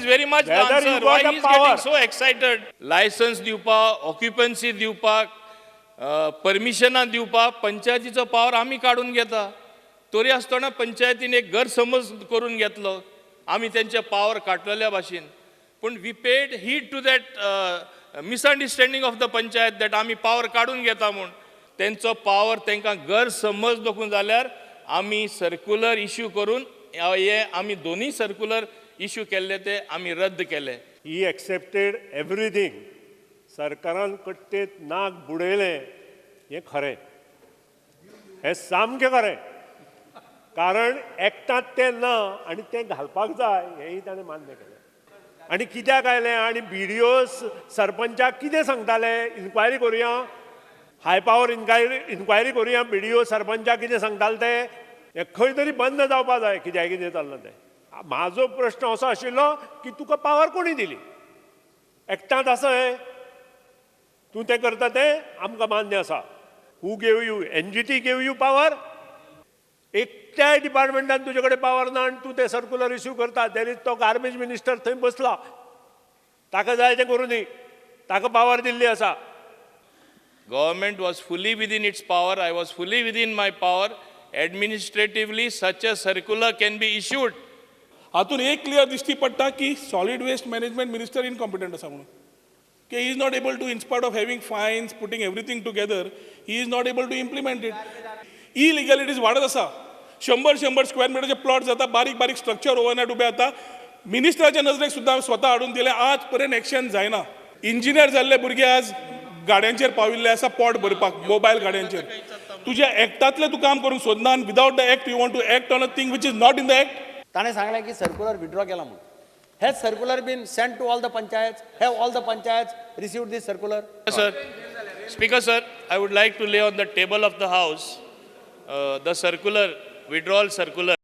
is very much the Whether answer. you Why got he the is getting power. so excited? License दिवपाक, occupancy दिवपाक, परमिशनां दिवपाक पंचायतीचो power आमी काढून घेता. तरी आसतना पंचायतीन एक गैरसमज करून घेतलो. आमी त्यांचे पावर काटलेल्या भाशेन. पण we paid heed to that misunderstanding of the panchayat that आमी पावर काढून घेता म्हूण. त्यांचो पावर तांकां गैरसमज देखून जाल्यार आमी सर्क्युलर इश्यू करून हे आमी दोन्ही सर्क्युलर इश्यू केल्ले ते आमी रद्द केले. He accepted everything. सरकारान कट्टेत नाक बुडयले हें खरें. हें सामकें खरें. कारण एक्टांत तें ना आनी तें घालपाक जाय हेंय ताणें मान्य केलें. आनी कित्याक आयलें आनी BDO सरपंचाक कितें सांगताले इन्क्वायरी करुया, हाय पावर इन्क्वायरी करुया, BDO सरपंचाक कितें सांगताले ते हें खंय तरी बंद जावपा जाय कितें चल्लां तें. म्हाजो प्रश्न असो आशिल्लो की तुका पावर कोणी दिली? एक्टांत आसा हें. तूं तें करता तें आमकां मान्य आसा. Who gave you? NGT gave you power? एकट्याय डिपार्टमेंटान तुजे कडेन पावर ना आनी तूं तें सर्क्युलर इश्यू करता. देर इज तो गार्बेज मिनिस्टर थंय बसला. ताका जाय तें करूं दी. ताका पावर दिल्ली आसा. Government was fully within its power. I was fully within my power. Administratively, such a circular can be issued. हातून एक क्लियर दिश्टी पडटा की solid waste management minister incompetent आसा म्हणून. की he is not able to, in spite of having finance, putting everything together, he is not able to implement it. Illegalities वाडत आसा. 100 स्क्वेअर मिटरचे प्लॉट जाता, बारीक बारीक स्ट्रक्चर ओव्हरनाईट उबे जाता. मिनिस्टराच्या नजरेक सुद्दां स्वता हाडून दिले, आज पर्यंत एक्शन जायना. इंजिनियर जाल्ले भुरगे आज गाड्यांचेर पाविल्ले आसा पोट भरपाक, मोबायल गाड्यांचेर. तुज्या एक्टांतलें तूं काम करूंक सोदना आनी without the act you want to act on a thing which is not in the act. ताणें सांगलें की सर्क्युलर विड्रॉ केला म्हणून. Has circular been send to all the panchayat? Have all the panchayat received these circular? Sir, Speaker sir, I would like to lay on the table of the House the circular, withdrawal circular.